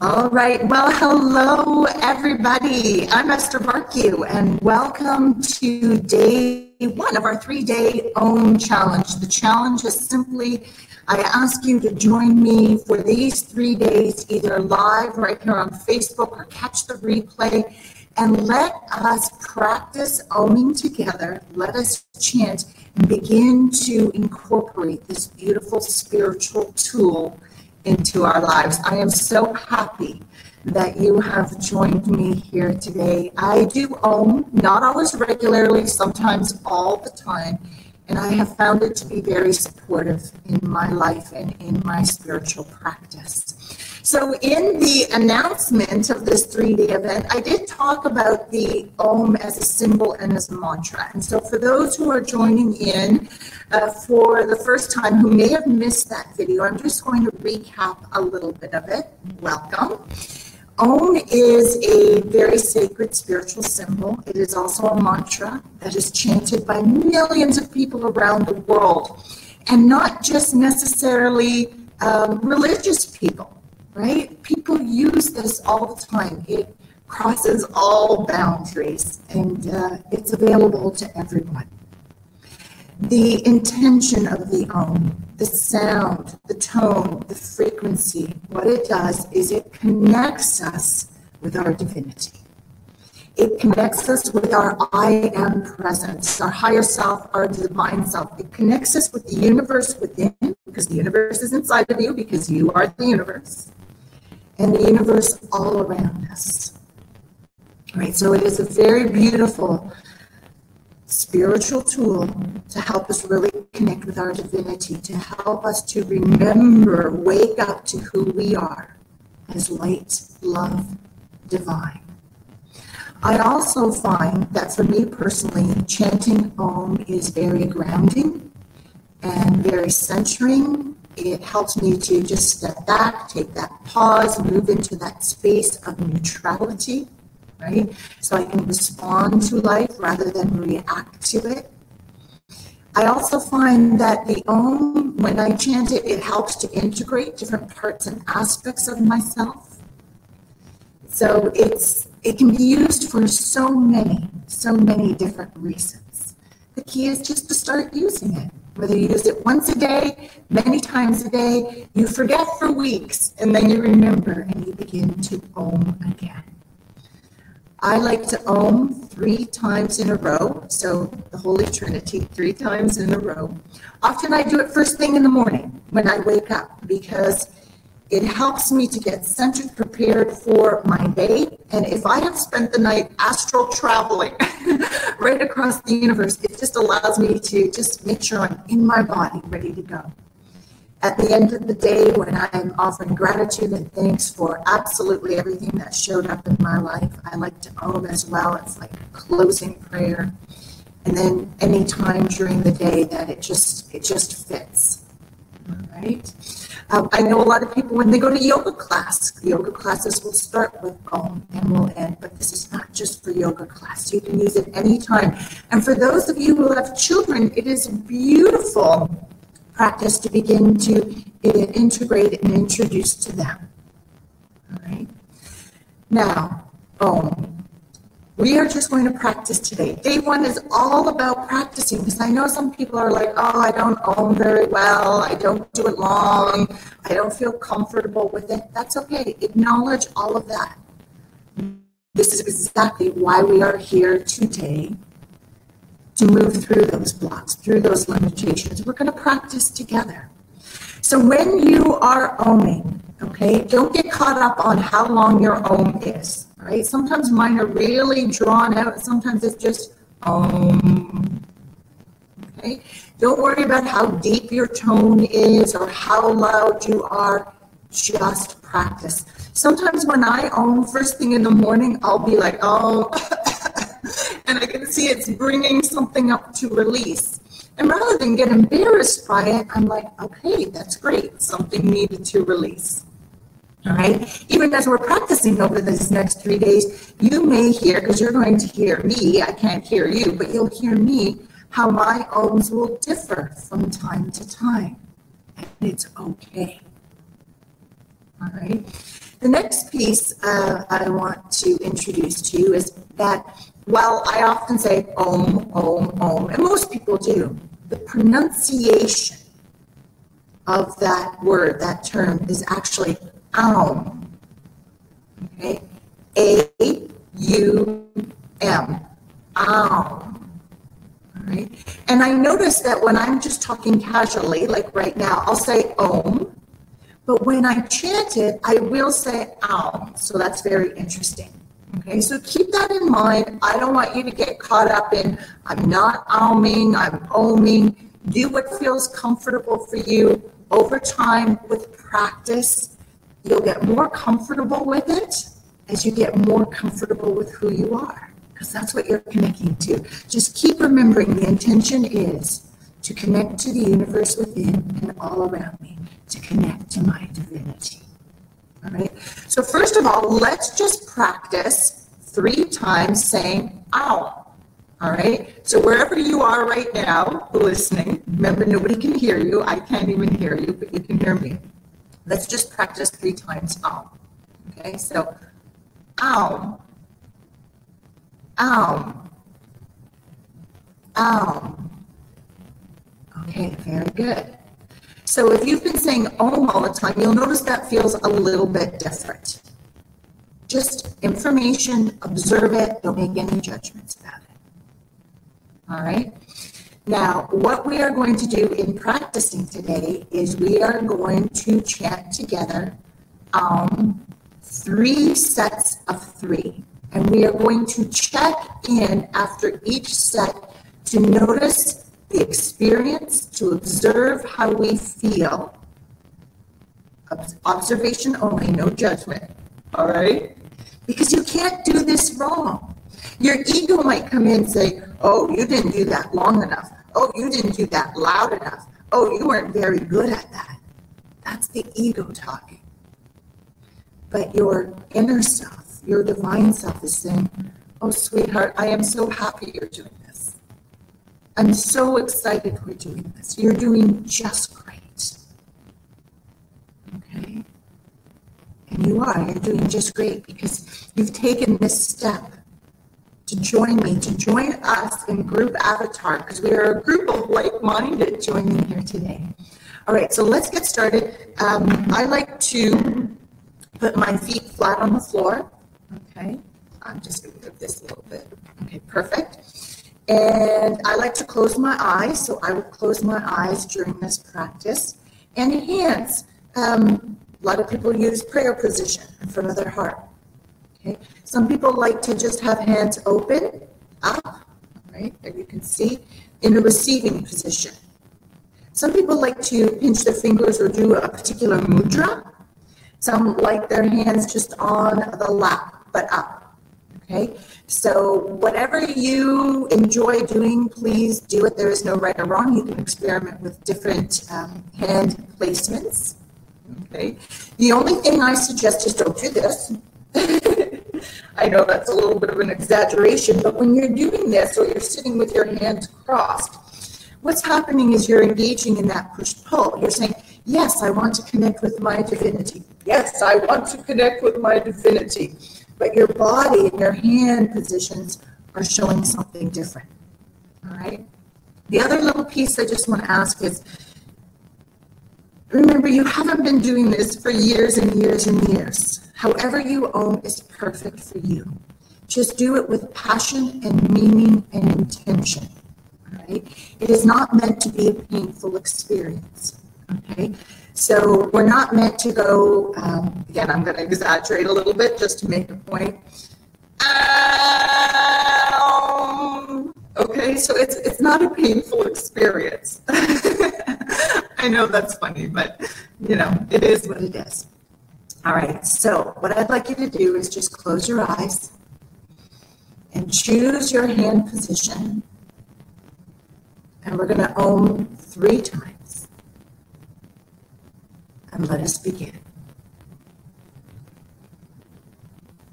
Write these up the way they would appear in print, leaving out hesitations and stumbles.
All right. Well, hello, everybody. I'm Esther Barkew, and welcome to day one of our 3-day Ohm Challenge. The challenge is simply, I ask you to join me for these 3 days, either live right here on Facebook or catch the replay, and let us practice Ohming together. Let us chant and begin to incorporate this beautiful spiritual tool into our lives. I am so happy that you have joined me here today. I do Ohm, not always regularly, sometimes all the time, and I have found it to be very supportive in my life and in my spiritual practice. So in the announcement of this 3-day event, I did talk about the Ohm as a symbol and as a mantra. And so for those who are joining in for the first time who may have missed that video, I'm just going to recap a little bit of it. Welcome. Ohm is a very sacred spiritual symbol. It is also a mantra that is chanted by millions of people around the world, and not just necessarily religious people. Right? People use this all the time. It crosses all boundaries, and it's available to everyone. The intention of the Ohm, the sound, the tone, the frequency, what it does is it connects us with our divinity. It connects us with our I am presence, our higher self, our divine self. It connects us with the universe within, because the universe is inside of you, because you are the universe. And the universe all around us. All right, so it is a very beautiful spiritual tool to help us really connect with our divinity, to help us to remember, wake up to who we are as light, love, divine. I also find that for me personally, chanting Ohm is very grounding and very centering. It helps me to just step back, take that pause, move into that space of neutrality, right? So I can respond to life rather than react to it. I also find that the Ohm, when I chant it, it helps to integrate different parts and aspects of myself. So it can be used for so many different reasons. The key is just to start using it. Whether you use it once a day, many times a day, you forget for weeks, and then you remember and you begin to Ohm again. I like to Ohm 3 times in a row, so the Holy Trinity 3 times in a row. Often I do it first thing in the morning when I wake up, because it helps me to get centered, prepared for my day. And if I have spent the night astral traveling right across the universe, it just allows me to just make sure I'm in my body, ready to go. At the end of the day, when I'm offering gratitude and thanks for absolutely everything that showed up in my life, I like to Ohm as well. It's like a closing prayer. And then any time during the day that it just fits. All right. I know a lot of people, when they go to yoga class, the yoga classes will start with Ohm and will end, but this is not just for yoga class. You can use it anytime. And for those of you who have children, it is a beautiful practice to begin to integrate and introduce to them. All right. Now, Ohm. We are just going to practice today. Day one is all about practicing, because I know some people are like, oh, I don't Ohm very well. I don't do it long. I don't feel comfortable with it. That's okay. Acknowledge all of that. This is exactly why we are here today, to move through those blocks, through those limitations. We're going to practice together. So when you are Ohming, okay, don't get caught up on how long your Ohm is. Right? Sometimes mine are really drawn out. Sometimes it's just Ohm. Okay? Don't worry about how deep your tone is or how loud you are. Just practice. Sometimes when I Ohm first thing in the morning, I'll be like, oh, and I can see it's bringing something up to release. And rather than get embarrassed by it, I'm like, okay, that's great. Something needed to release. All right. Even as we're practicing over these next 3 days, you may hear, because you're going to hear me, I can't hear you, but you'll hear me, how my Ohms will differ from time to time. And it's okay. All right. The next piece I want to introduce to you is that while I often say Ohm, Ohm, Ohm, and most people do, the pronunciation of that word, that term, is actually Ohm. Okay? A-U-M. Ohm. All right? And I notice that when I'm just talking casually, like right now, I'll say Ohm. But when I chant it, I will say Ohm. So that's very interesting. Okay, so keep that in mind. I don't want you to get caught up in, I'm not Ohming, I'm Ohming. Do what feels comfortable for you. Over time, with practice, you'll get more comfortable with it as you get more comfortable with who you are, because that's what you're connecting to. Just keep remembering the intention is to connect to the universe within and all around me, to connect to my divinity. All right. So first of all, let's just practice 3 times saying ow. All right. So wherever you are right now listening, remember nobody can hear you. I can't even hear you, but you can hear me. Let's just practice 3 times ow. Okay. So ow, ow, ow. Okay. Very good. So if you've been saying Ohm all the time, you'll notice that feels a little bit different. Just information, observe it, don't make any judgments about it. All right? Now, what we are going to do in practicing today is we are going to chant together 3 sets of 3. And we are going to check in after each set to notice the experience, to observe how we feel. Observation only, no judgment. All right? Because you can't do this wrong. Your ego might come in and say, oh, you didn't do that long enough. Oh, you didn't do that loud enough. Oh, you weren't very good at that. That's the ego talking. But your inner self, your divine self is saying, oh, sweetheart, I am so happy you're doing this. I'm so excited we're doing this. You're doing just great. Okay? And you are. You're doing just great because you've taken this step to join me, to join us in group avatar, because we are a group of like-minded joining here today. All right, so let's get started. I like to put my feet flat on the floor. Okay, I'm just going to move this a little bit. Okay, perfect. And I like to close my eyes, so I will close my eyes during this practice. And hands, a lot of people use prayer position in front of their heart. Okay, some people like to just have hands open, up, right, that you can see, in a receiving position. Some people like to pinch their fingers or do a particular mudra. Some like their hands just on the lap, but up. Okay, so whatever you enjoy doing, please do it. There is no right or wrong. You can experiment with different hand placements. Okay, the only thing I suggest is don't do this. I know that's a little bit of an exaggeration, but when you're doing this or you're sitting with your hands crossed, what's happening is you're engaging in that push-pull. You're saying, yes, I want to connect with my divinity. Yes, I want to connect with my divinity. But your body and your hand positions are showing something different. All right? The other little piece I just want to ask is, remember, you haven't been doing this for years and years and years. However you own is perfect for you. Just do it with passion and meaning and intention. All right? It is not meant to be a painful experience. Okay? So we're not meant to go, again, I'm going to exaggerate a little bit just to make a point. Okay, so it's not a painful experience. I know that's funny, but, you know, it is what it is. All right, so what I'd like you to do is just close your eyes and choose your hand position. And we're going to Ohm 3 times. And let us begin.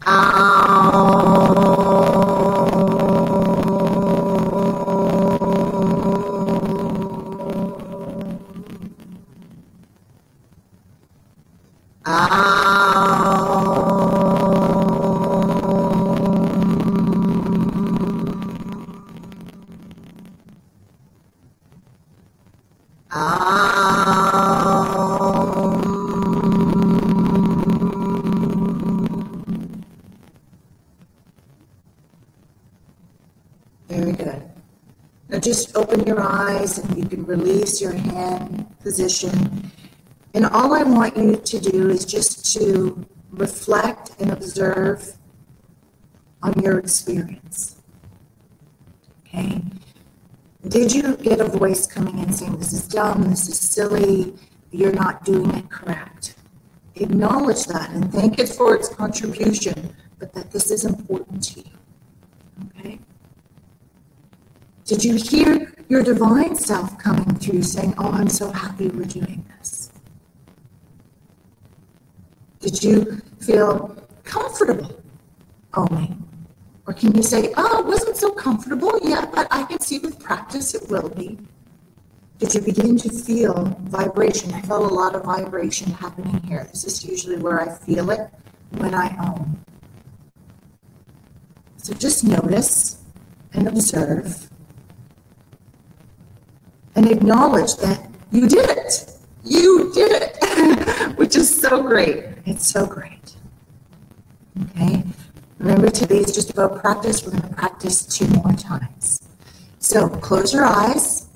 Ow. open your eyes and you can release your hand position. And all I want you to do is just to reflect and observe on your experience. Okay? Did you get a voice coming in saying, this is dumb, this is silly, you're not doing it correct? Acknowledge that and thank it for its contribution, but that this is important to you. Okay? Did you hear your divine self coming through saying, oh, I'm so happy we're doing this? Did you feel comfortable ohming? Or can you say, oh, it wasn't so comfortable yet, but I can see with practice it will be? Did you begin to feel vibration? I felt a lot of vibration happening here. This is usually where I feel it when I ohm. So just notice and observe and acknowledge that you did it. You did it, which is so great. It's so great. Okay? Remember, today is just about practice. We're going to practice 2 more times. So close your eyes.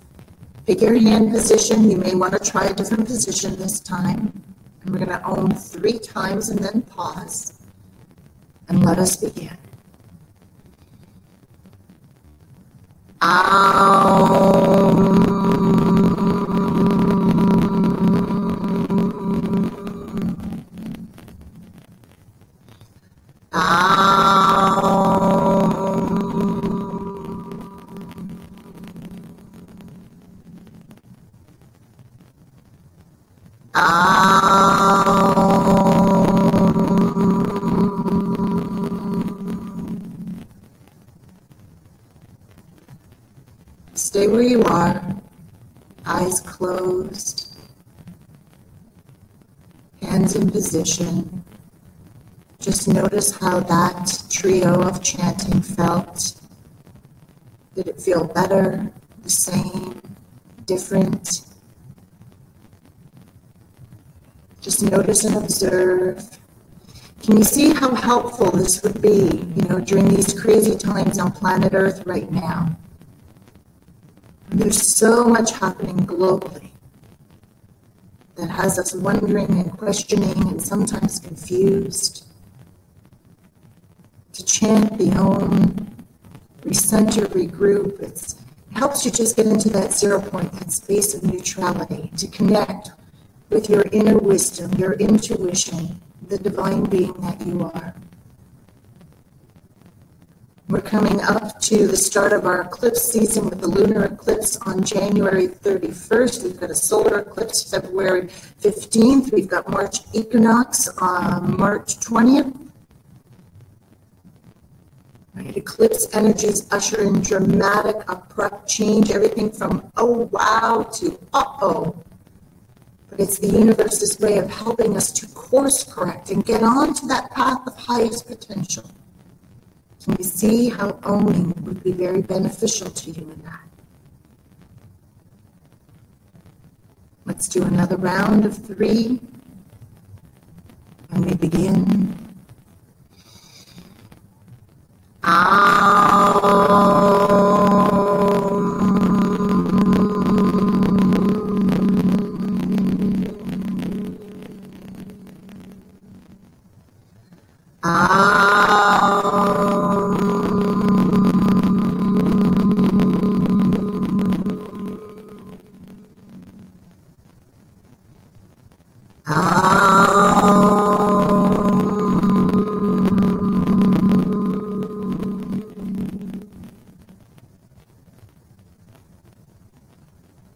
Pick your hand position. You may want to try a different position this time. And we're going to ohm 3 times and then pause. And let us begin. Stay where you are, eyes closed, hands in position. Just notice how that trio of chanting felt. Did it feel better, the same, different? Just notice and observe. Can you see how helpful this would be, during these crazy times on planet Earth right now? There's so much happening globally that has us wondering and questioning and sometimes confused. To chant the Om, recenter, regroup, it helps you just get into that 0 point, that space of neutrality, to connect with your inner wisdom, your intuition, the divine being that you are. We're coming up to the start of our eclipse season with the lunar eclipse on January 31st. We've got a solar eclipse February 15th. We've got March equinox on March 20th. Right, eclipse energies usher in dramatic, abrupt change, everything from oh wow to uh-oh. But it's the universe's way of helping us to course correct and get on to that path of highest potential. Can you see how ohming would be very beneficial to you in that? Let's do another round of 3. And we begin.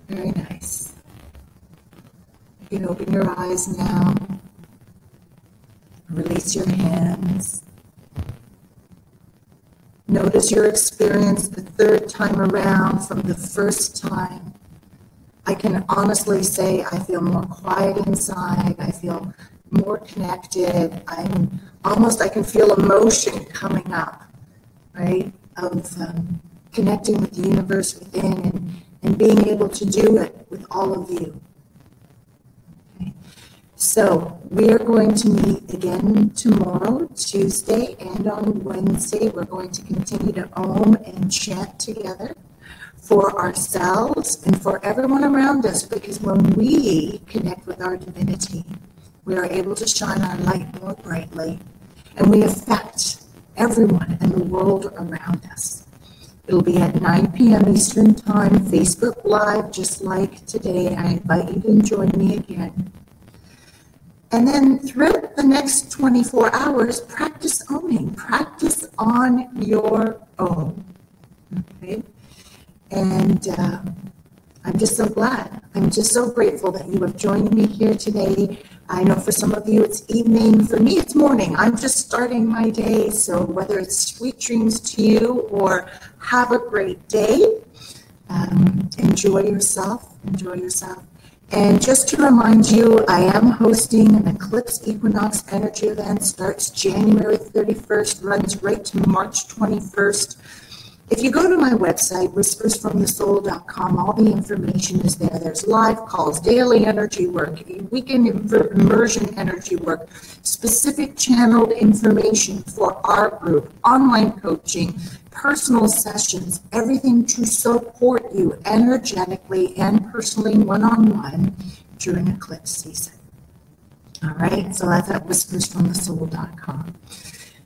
Very nice. You can open your eyes now. Release your hands. Notice your experience the 3rd time around from the first time. I can honestly say I feel more quiet inside. I feel more connected. I can feel emotion coming up, right? Of connecting with the universe within and being able to do it with all of you. Okay. So we are going to meet again tomorrow, Tuesday, and on Wednesday. We're going to continue to ohm and chant together for ourselves and for everyone around us, because when we connect with our divinity, we are able to shine our light more brightly, and we affect everyone in the world around us. It'll be at 9 p.m. Eastern Time, Facebook Live, just like today. I invite you to join me again. And then throughout the next 24 hours, practice Ohming. Practice on your own. Okay? And I'm just so glad. I'm just so grateful that you have joined me here today. I know for some of you it's evening. For me, it's morning. I'm just starting my day. So whether it's sweet dreams to you or have a great day, enjoy yourself. Enjoy yourself. And just to remind you, I am hosting an Eclipse Equinox Energy event. Starts January 31st, runs right to March 21st. If you go to my website, whispersfromthesoul.com, all the information is there. There's live calls, daily energy work, weekend immersion energy work, specific channeled information for our group, online coaching, personal sessions, everything to support you energetically and personally one-on-one during eclipse season. All right, so that's at whispersfromthesoul.com.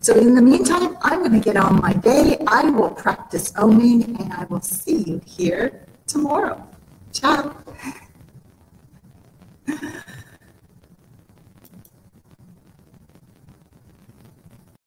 So in the meantime, I'm going to get on my day. I will practice Ohming, and I will see you here tomorrow. Ciao.